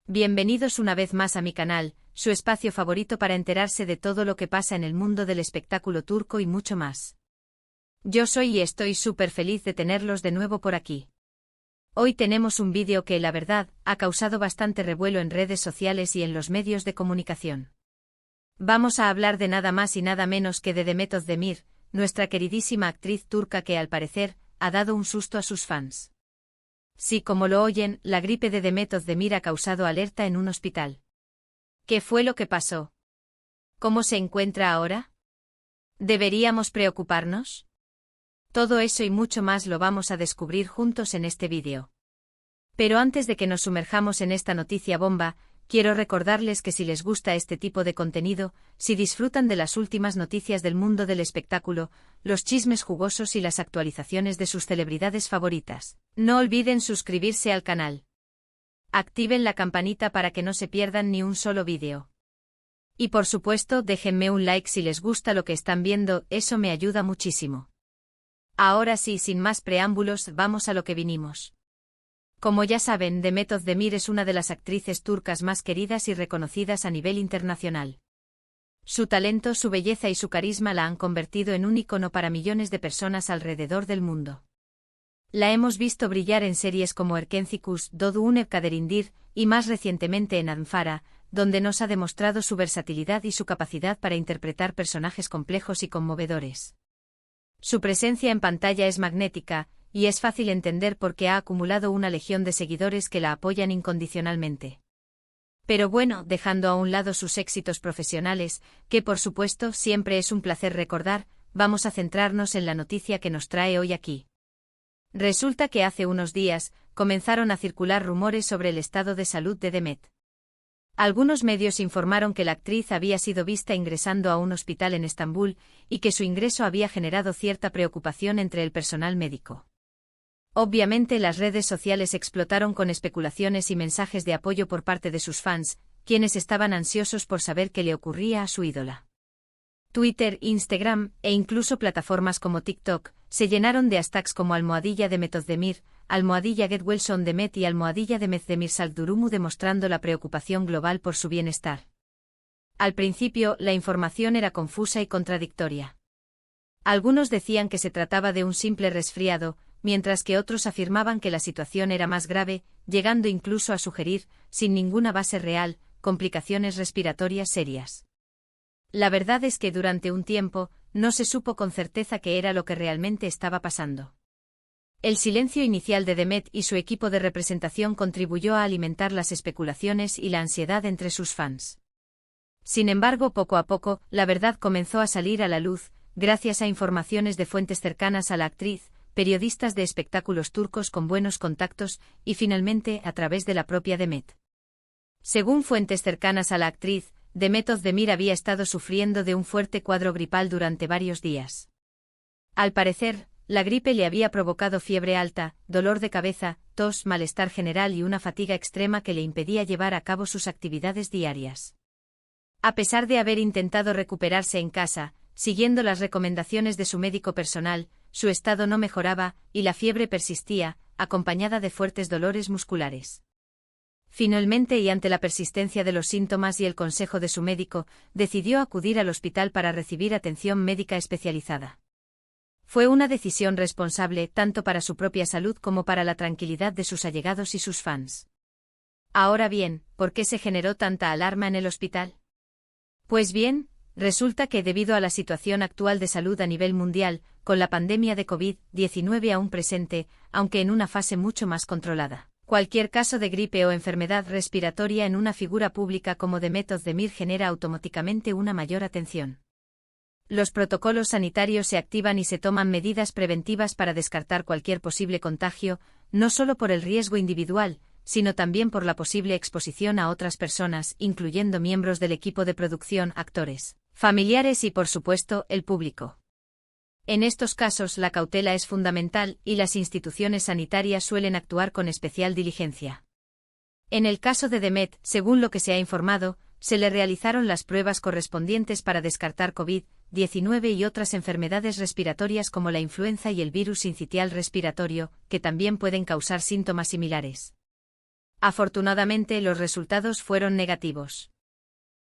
Bienvenidos una vez más a mi canal, su espacio favorito para enterarse de todo lo que pasa en el mundo del espectáculo turco y mucho más. Yo soy y estoy súper feliz de tenerlos de nuevo por aquí. Hoy tenemos un vídeo que, la verdad, ha causado bastante revuelo en redes sociales y en los medios de comunicación. Vamos a hablar de nada más y nada menos que de Demet Özdemir, nuestra queridísima actriz turca que al parecer, ha dado un susto a sus fans. Sí, como lo oyen, la gripe de Demet Özdemir ha causado alerta en un hospital. ¿Qué fue lo que pasó? ¿Cómo se encuentra ahora? ¿Deberíamos preocuparnos? Todo eso y mucho más lo vamos a descubrir juntos en este vídeo. Pero antes de que nos sumerjamos en esta noticia bomba, quiero recordarles que si les gusta este tipo de contenido, si disfrutan de las últimas noticias del mundo del espectáculo, los chismes jugosos y las actualizaciones de sus celebridades favoritas, no olviden suscribirse al canal. Activen la campanita para que no se pierdan ni un solo vídeo. Y por supuesto, déjenme un like si les gusta lo que están viendo, eso me ayuda muchísimo. Ahora sí, sin más preámbulos, vamos a lo que vinimos. Como ya saben, Demet Özdemir es una de las actrices turcas más queridas y reconocidas a nivel internacional. Su talento, su belleza y su carisma la han convertido en un ícono para millones de personas alrededor del mundo. La hemos visto brillar en series como Erkencikus, Doğduğun Kaderindir, y más recientemente en Anfara, donde nos ha demostrado su versatilidad y su capacidad para interpretar personajes complejos y conmovedores. Su presencia en pantalla es magnética, y es fácil entender por qué ha acumulado una legión de seguidores que la apoyan incondicionalmente. Pero bueno, dejando a un lado sus éxitos profesionales, que por supuesto siempre es un placer recordar, vamos a centrarnos en la noticia que nos trae hoy aquí. Resulta que hace unos días, comenzaron a circular rumores sobre el estado de salud de Demet. Algunos medios informaron que la actriz había sido vista ingresando a un hospital en Estambul, y que su ingreso había generado cierta preocupación entre el personal médico. Obviamente las redes sociales explotaron con especulaciones y mensajes de apoyo por parte de sus fans, quienes estaban ansiosos por saber qué le ocurría a su ídola. Twitter, Instagram, e incluso plataformas como TikTok, se llenaron de hashtags como #Demet Özdemir, #GetWellSoonDemet y #Demet Özdemir Saldırımı demostrando la preocupación global por su bienestar. Al principio, la información era confusa y contradictoria. Algunos decían que se trataba de un simple resfriado, mientras que otros afirmaban que la situación era más grave, llegando incluso a sugerir, sin ninguna base real, complicaciones respiratorias serias. La verdad es que durante un tiempo, no se supo con certeza qué era lo que realmente estaba pasando. El silencio inicial de Demet y su equipo de representación contribuyó a alimentar las especulaciones y la ansiedad entre sus fans. Sin embargo, poco a poco, la verdad comenzó a salir a la luz, gracias a informaciones de fuentes cercanas a la actriz, periodistas de espectáculos turcos con buenos contactos, y finalmente a través de la propia Demet. Según fuentes cercanas a la actriz, Demet Özdemir había estado sufriendo de un fuerte cuadro gripal durante varios días. Al parecer, la gripe le había provocado fiebre alta, dolor de cabeza, tos, malestar general y una fatiga extrema que le impedía llevar a cabo sus actividades diarias. A pesar de haber intentado recuperarse en casa, siguiendo las recomendaciones de su médico personal, su estado no mejoraba, y la fiebre persistía, acompañada de fuertes dolores musculares. Finalmente, y ante la persistencia de los síntomas y el consejo de su médico, decidió acudir al hospital para recibir atención médica especializada. Fue una decisión responsable tanto para su propia salud como para la tranquilidad de sus allegados y sus fans. Ahora bien, ¿por qué se generó tanta alarma en el hospital? Pues bien, resulta que debido a la situación actual de salud a nivel mundial, con la pandemia de COVID-19 aún presente, aunque en una fase mucho más controlada, cualquier caso de gripe o enfermedad respiratoria en una figura pública como Demet Özdemir genera automáticamente una mayor atención. Los protocolos sanitarios se activan y se toman medidas preventivas para descartar cualquier posible contagio, no solo por el riesgo individual, sino también por la posible exposición a otras personas, incluyendo miembros del equipo de producción, actores, familiares y por supuesto, el público. En estos casos la cautela es fundamental y las instituciones sanitarias suelen actuar con especial diligencia. En el caso de Demet, según lo que se ha informado, se le realizaron las pruebas correspondientes para descartar COVID-19 y otras enfermedades respiratorias como la influenza y el virus sincitial respiratorio, que también pueden causar síntomas similares. Afortunadamente, los resultados fueron negativos.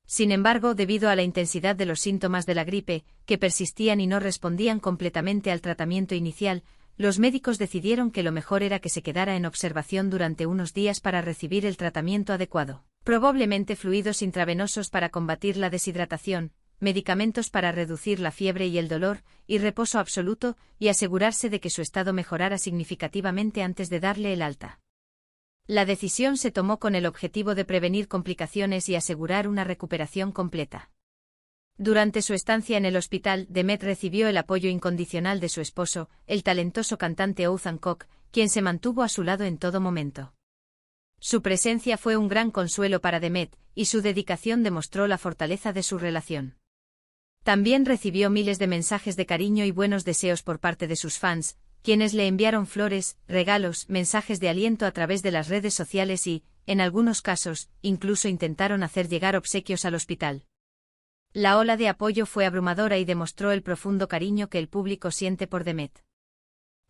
Sin embargo, debido a la intensidad de los síntomas de la gripe, que persistían y no respondían completamente al tratamiento inicial, los médicos decidieron que lo mejor era que se quedara en observación durante unos días para recibir el tratamiento adecuado. Probablemente fluidos intravenosos para combatir la deshidratación, medicamentos para reducir la fiebre y el dolor, y reposo absoluto, y asegurarse de que su estado mejorara significativamente antes de darle el alta. La decisión se tomó con el objetivo de prevenir complicaciones y asegurar una recuperación completa. Durante su estancia en el hospital, Demet recibió el apoyo incondicional de su esposo, el talentoso cantante Othman Koch, quien se mantuvo a su lado en todo momento. Su presencia fue un gran consuelo para Demet, y su dedicación demostró la fortaleza de su relación. También recibió miles de mensajes de cariño y buenos deseos por parte de sus fans, quienes le enviaron flores, regalos, mensajes de aliento a través de las redes sociales y, en algunos casos, incluso intentaron hacer llegar obsequios al hospital. La ola de apoyo fue abrumadora y demostró el profundo cariño que el público siente por Demet.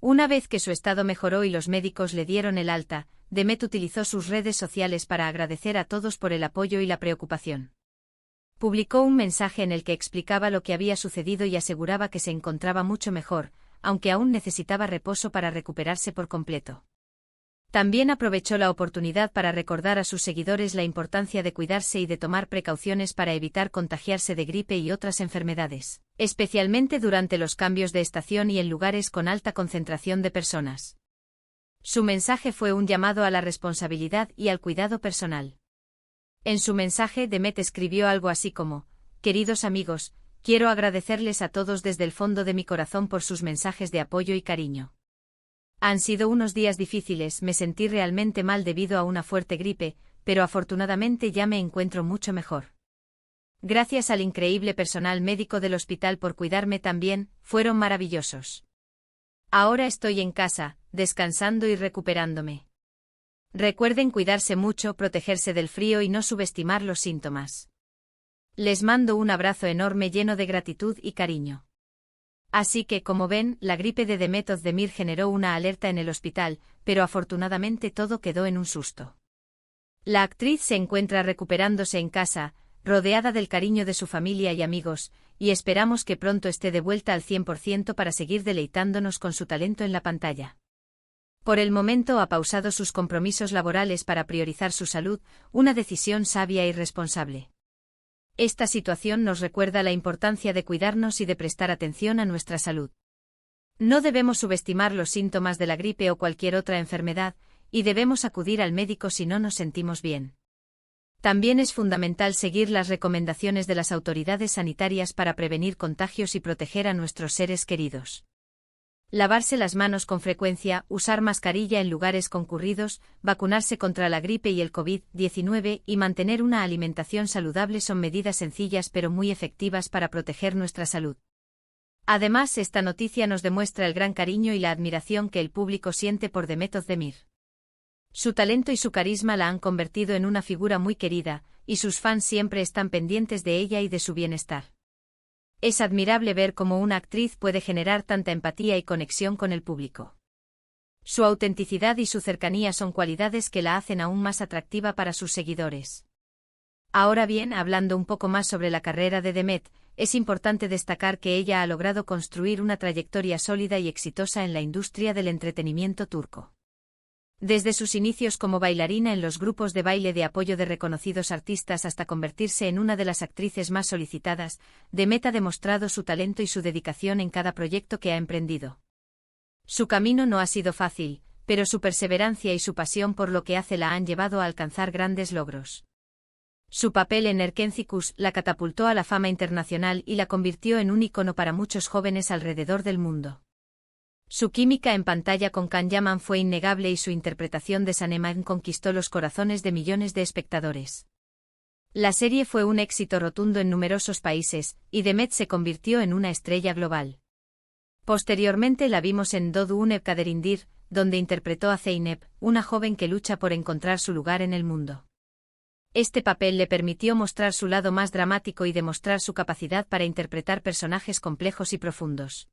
Una vez que su estado mejoró y los médicos le dieron el alta, Demet utilizó sus redes sociales para agradecer a todos por el apoyo y la preocupación. Publicó un mensaje en el que explicaba lo que había sucedido y aseguraba que se encontraba mucho mejor, aunque aún necesitaba reposo para recuperarse por completo. También aprovechó la oportunidad para recordar a sus seguidores la importancia de cuidarse y de tomar precauciones para evitar contagiarse de gripe y otras enfermedades, especialmente durante los cambios de estación y en lugares con alta concentración de personas. Su mensaje fue un llamado a la responsabilidad y al cuidado personal. En su mensaje, Demet escribió algo así como: «Queridos amigos, quiero agradecerles a todos desde el fondo de mi corazón por sus mensajes de apoyo y cariño. Han sido unos días difíciles, me sentí realmente mal debido a una fuerte gripe, pero afortunadamente ya me encuentro mucho mejor. Gracias al increíble personal médico del hospital por cuidarme también, fueron maravillosos. Ahora estoy en casa, descansando y recuperándome. Recuerden cuidarse mucho, protegerse del frío y no subestimar los síntomas. Les mando un abrazo enorme lleno de gratitud y cariño». Así que, como ven, la gripe de Demet Özdemir generó una alerta en el hospital, pero afortunadamente todo quedó en un susto. La actriz se encuentra recuperándose en casa, rodeada del cariño de su familia y amigos, y esperamos que pronto esté de vuelta al 100% para seguir deleitándonos con su talento en la pantalla. Por el momento ha pausado sus compromisos laborales para priorizar su salud, una decisión sabia y responsable. Esta situación nos recuerda la importancia de cuidarnos y de prestar atención a nuestra salud. No debemos subestimar los síntomas de la gripe o cualquier otra enfermedad, y debemos acudir al médico si no nos sentimos bien. También es fundamental seguir las recomendaciones de las autoridades sanitarias para prevenir contagios y proteger a nuestros seres queridos. Lavarse las manos con frecuencia, usar mascarilla en lugares concurridos, vacunarse contra la gripe y el COVID-19 y mantener una alimentación saludable son medidas sencillas pero muy efectivas para proteger nuestra salud. Además, esta noticia nos demuestra el gran cariño y la admiración que el público siente por Demet Özdemir. Su talento y su carisma la han convertido en una figura muy querida, y sus fans siempre están pendientes de ella y de su bienestar. Es admirable ver cómo una actriz puede generar tanta empatía y conexión con el público. Su autenticidad y su cercanía son cualidades que la hacen aún más atractiva para sus seguidores. Ahora bien, hablando un poco más sobre la carrera de Demet, es importante destacar que ella ha logrado construir una trayectoria sólida y exitosa en la industria del entretenimiento turco. Desde sus inicios como bailarina en los grupos de baile de apoyo de reconocidos artistas hasta convertirse en una de las actrices más solicitadas, Demet ha demostrado su talento y su dedicación en cada proyecto que ha emprendido. Su camino no ha sido fácil, pero su perseverancia y su pasión por lo que hace la han llevado a alcanzar grandes logros. Su papel en Erkencikus la catapultó a la fama internacional y la convirtió en un ícono para muchos jóvenes alrededor del mundo. Su química en pantalla con Can Yaman fue innegable y su interpretación de Saneman conquistó los corazones de millones de espectadores. La serie fue un éxito rotundo en numerosos países, y Demet se convirtió en una estrella global. Posteriormente la vimos en Doğduğun Kaderindir, donde interpretó a Zeynep, una joven que lucha por encontrar su lugar en el mundo. Este papel le permitió mostrar su lado más dramático y demostrar su capacidad para interpretar personajes complejos y profundos.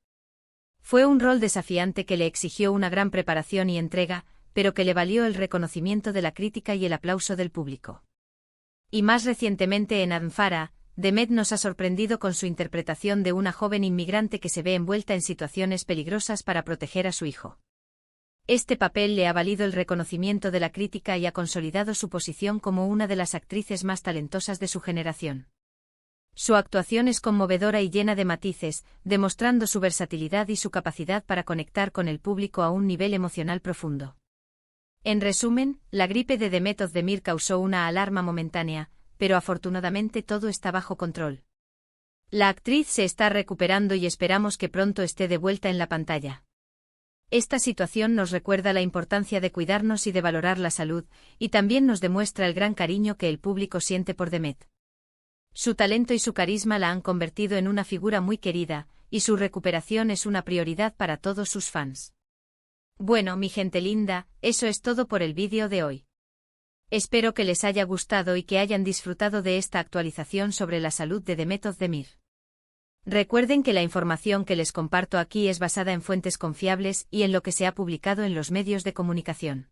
Fue un rol desafiante que le exigió una gran preparación y entrega, pero que le valió el reconocimiento de la crítica y el aplauso del público. Y más recientemente en Amphara, Demet nos ha sorprendido con su interpretación de una joven inmigrante que se ve envuelta en situaciones peligrosas para proteger a su hijo. Este papel le ha valido el reconocimiento de la crítica y ha consolidado su posición como una de las actrices más talentosas de su generación. Su actuación es conmovedora y llena de matices, demostrando su versatilidad y su capacidad para conectar con el público a un nivel emocional profundo. En resumen, la gripe de Demet Özdemir causó una alarma momentánea, pero afortunadamente todo está bajo control. La actriz se está recuperando y esperamos que pronto esté de vuelta en la pantalla. Esta situación nos recuerda la importancia de cuidarnos y de valorar la salud, y también nos demuestra el gran cariño que el público siente por Demet. Su talento y su carisma la han convertido en una figura muy querida, y su recuperación es una prioridad para todos sus fans. Bueno, mi gente linda, eso es todo por el vídeo de hoy. Espero que les haya gustado y que hayan disfrutado de esta actualización sobre la salud de Demet Özdemir. Recuerden que la información que les comparto aquí es basada en fuentes confiables y en lo que se ha publicado en los medios de comunicación.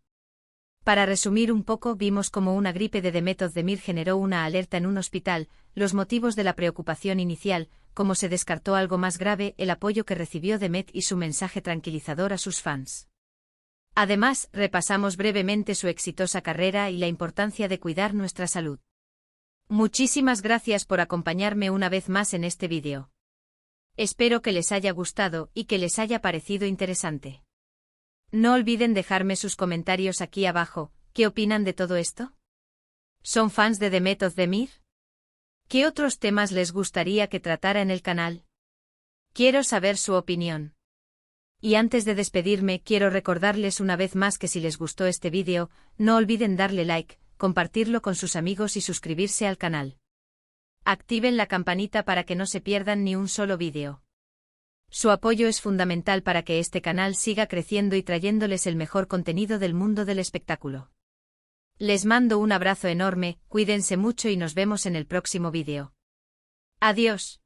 Para resumir un poco, vimos cómo una gripe de Demet Özdemir generó una alerta en un hospital, los motivos de la preocupación inicial, cómo se descartó algo más grave, el apoyo que recibió Demet y su mensaje tranquilizador a sus fans. Además, repasamos brevemente su exitosa carrera y la importancia de cuidar nuestra salud. Muchísimas gracias por acompañarme una vez más en este vídeo. Espero que les haya gustado y que les haya parecido interesante. No olviden dejarme sus comentarios aquí abajo. ¿Qué opinan de todo esto? ¿Son fans de Demet Özdemir? ¿Qué otros temas les gustaría que tratara en el canal? Quiero saber su opinión. Y antes de despedirme, quiero recordarles una vez más que si les gustó este vídeo, no olviden darle like, compartirlo con sus amigos y suscribirse al canal. Activen la campanita para que no se pierdan ni un solo vídeo. Su apoyo es fundamental para que este canal siga creciendo y trayéndoles el mejor contenido del mundo del espectáculo. Les mando un abrazo enorme, cuídense mucho y nos vemos en el próximo vídeo. Adiós.